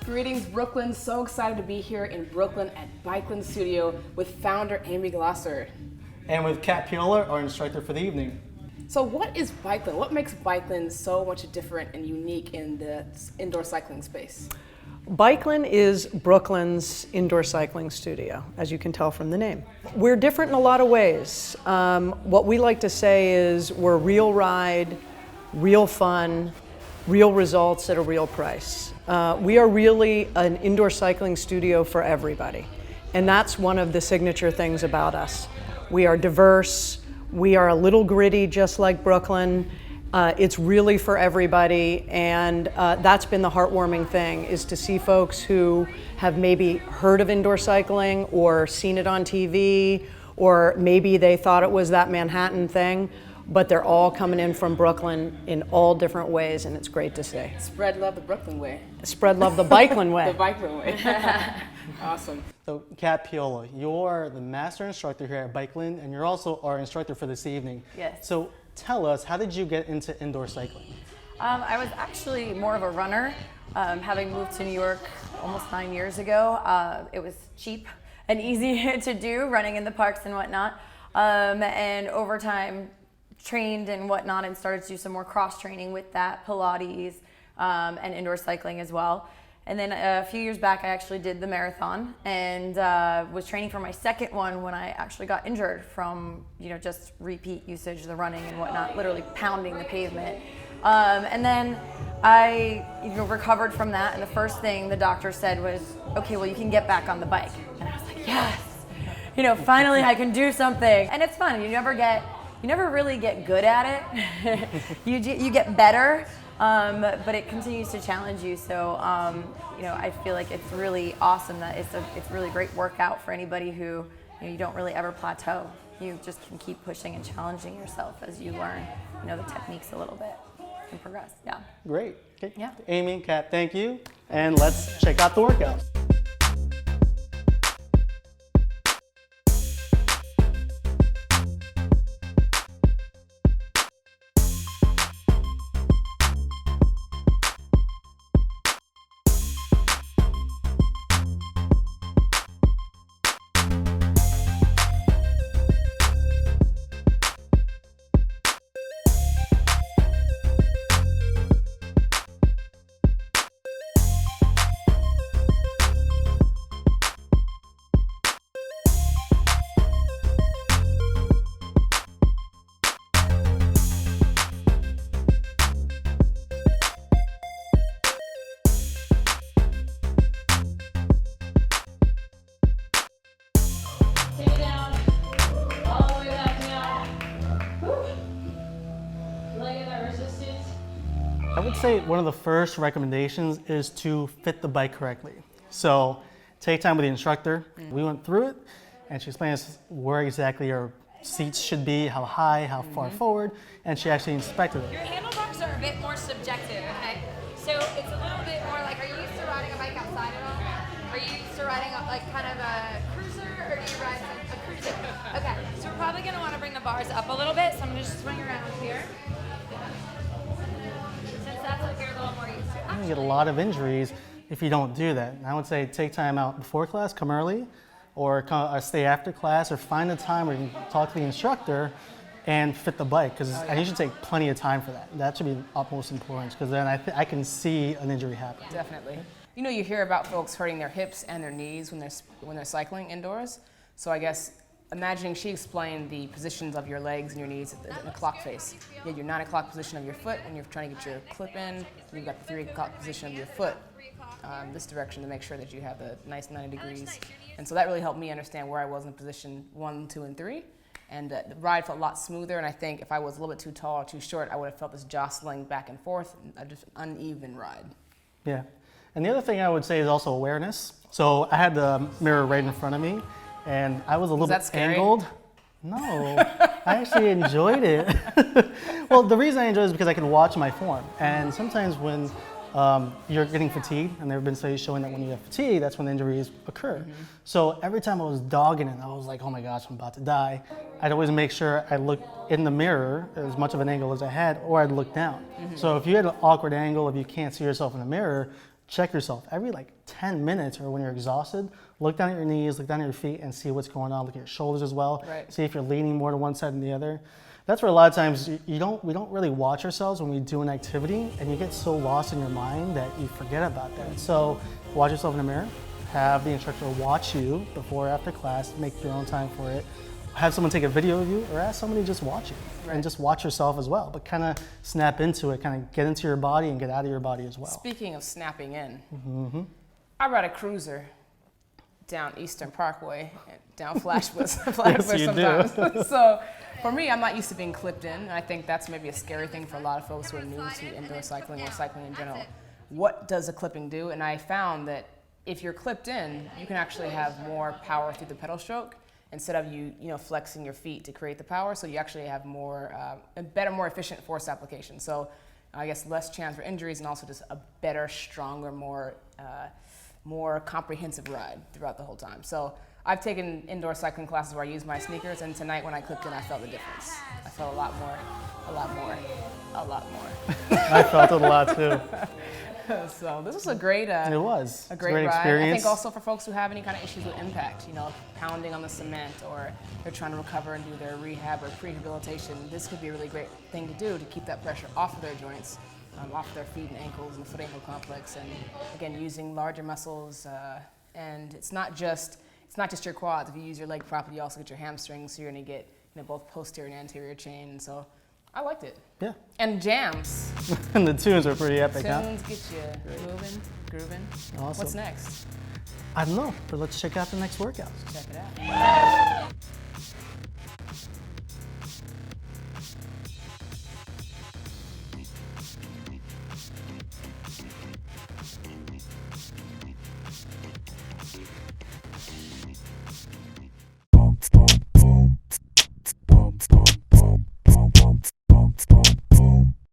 Greetings, Brooklyn. So excited to be here in Brooklyn at BYKlyn Studio with founder Andia Winslow. And with Kat Piola, our instructor for the evening. So what is BYKlyn? What makes BYKlyn so much different and unique in the indoor cycling space? BYKlyn is Brooklyn's indoor cycling studio, as you can tell from the name. We're different in a lot of ways. What we like to say is we're real ride, real fun, real results at a real price. We are really an indoor cycling studio for everybody. And that's one of the signature things about us. We are diverse, we are a little gritty just like Brooklyn. It's really for everybody, and that's been the heartwarming thing, is to see folks who have maybe heard of indoor cycling or seen it on TV, or maybe they thought it was that Manhattan thing, but they're all coming in from Brooklyn in all different ways, and it's great to see. Spread love the Brooklyn way. Spread love the BYKlyn way. The BYKlyn way. Awesome. So Kat Piola, you're the master instructor here at BYKlyn, and you're also our instructor for this evening. Yes. So tell us, how did you get into indoor cycling? I was actually more of a runner, having moved to New York almost 9 years ago. It was cheap and easy to do, running in the parks and whatnot. And over time, trained and whatnot, and started to do some more cross training with that, Pilates, and indoor cycling as well. And then a few years back, I actually did the marathon, and was training for my second one when I actually got injured from, just repeat usage, the running and whatnot, literally pounding the pavement. And then I recovered from that, and the first thing the doctor said was, okay, well, you can get back on the bike. And I was like, yes, finally I can do something. And it's fun. You never really get good at it. You get better, but it continues to challenge you. So, I feel like it's really awesome that it's really great workout for anybody who, you don't really ever plateau. You just can keep pushing and challenging yourself as you learn, the techniques a little bit and progress. Yeah. Great. Okay. Yeah. Amy, Kat, thank you. And let's check out the workout. I would say one of the first recommendations is to fit the bike correctly. So take time with the instructor. We went through it, and she explained us where exactly your seats should be, how high, how far forward, and she actually inspected it. Your handlebars are a bit more subjective, okay? So it's a little bit more like, are you used to riding a bike outside at all? Are you used to riding like kind of a cruiser, or do you ride a cruiser? Okay, so we're probably gonna wanna bring the bars up a little bit, so I'm gonna just swing around here. That's what you're a little more used to. You get a lot of injuries if you don't do that. I would say take time out before class, come early, or stay after class, or find a time where you can talk to the instructor and fit the bike, because you should take plenty of time for that. That should be of utmost importance, because then I can see an injury happen. Definitely. You hear about folks hurting their hips and their knees when they're cycling indoors. So I guess imagining she explained the positions of your legs and your knees in the clock face. You have your 9 o'clock position of your foot when you're trying to get your clip in. You've got the 3 o'clock position of your foot this direction to make sure that you have the nice 90 degrees. And so that really helped me understand where I was in position 1, 2, and 3. And the ride felt a lot smoother, and I think if I was a little bit too tall or too short, I would have felt this jostling back and forth, just uneven ride. Yeah. And the other thing I would say is also awareness. So I had the mirror right in front of me, and I was a little bit angled. No, I actually enjoyed it. Well, the reason I enjoyed it is because I can watch my form. And sometimes when you're getting fatigued, and there have been studies showing that when you have fatigue, that's when injuries occur. So every time I was dogging it, I was like, oh my gosh, I'm about to die. I'd always make sure I looked in the mirror as much of an angle as I had, or I'd look down. So if you had an awkward angle, if you can't see yourself in the mirror, check yourself. Every like 10 minutes or when you're exhausted, look down at your knees, look down at your feet and see what's going on. Look at your shoulders as well. Right. See if you're leaning more to one side than the other. That's where a lot of times we don't really watch ourselves when we do an activity, and you get so lost in your mind that you forget about that. So watch yourself in the mirror, have the instructor watch you before or after class, make your own time for it. Have someone take a video of you, or ask somebody to just watch you. Right. And just watch yourself as well, but kind of snap into it, kind of get into your body and get out of your body as well. Speaking of snapping in, I ride a cruiser down Eastern Parkway, down Flatbush sometimes. So for me, I'm not used to being clipped in, and I think that's maybe a scary thing for a lot of folks who are new to indoor cycling or cycling in general. What does the clipping do? And I found that if you're clipped in, you can actually have more power through the pedal stroke instead of you flexing your feet to create the power. So you actually have more, a better, more efficient force application. So I guess less chance for injuries, and also just a better, stronger, more comprehensive ride throughout the whole time. So I've taken indoor cycling classes where I use my sneakers, and tonight when I clipped in, I felt the difference. I felt a lot more. I felt it a lot too. So this was a great, It was. a great ride. Experience. I think also for folks who have any kind of issues with impact, pounding on the cement, or they're trying to recover and do their rehab or prehabilitation, this could be a really great thing to do to keep that pressure off of their joints, off their feet and ankles and the foot ankle complex, and again using larger muscles. And it's not just your quads. If you use your leg properly, you also get your hamstrings, so you're going to get both posterior and anterior chain. So I liked it. Yeah. And jams. And the tunes are pretty epic, huh? Tunes get you moving, grooving. Awesome. What's next? I don't know, but let's check out the next workout. Check it out.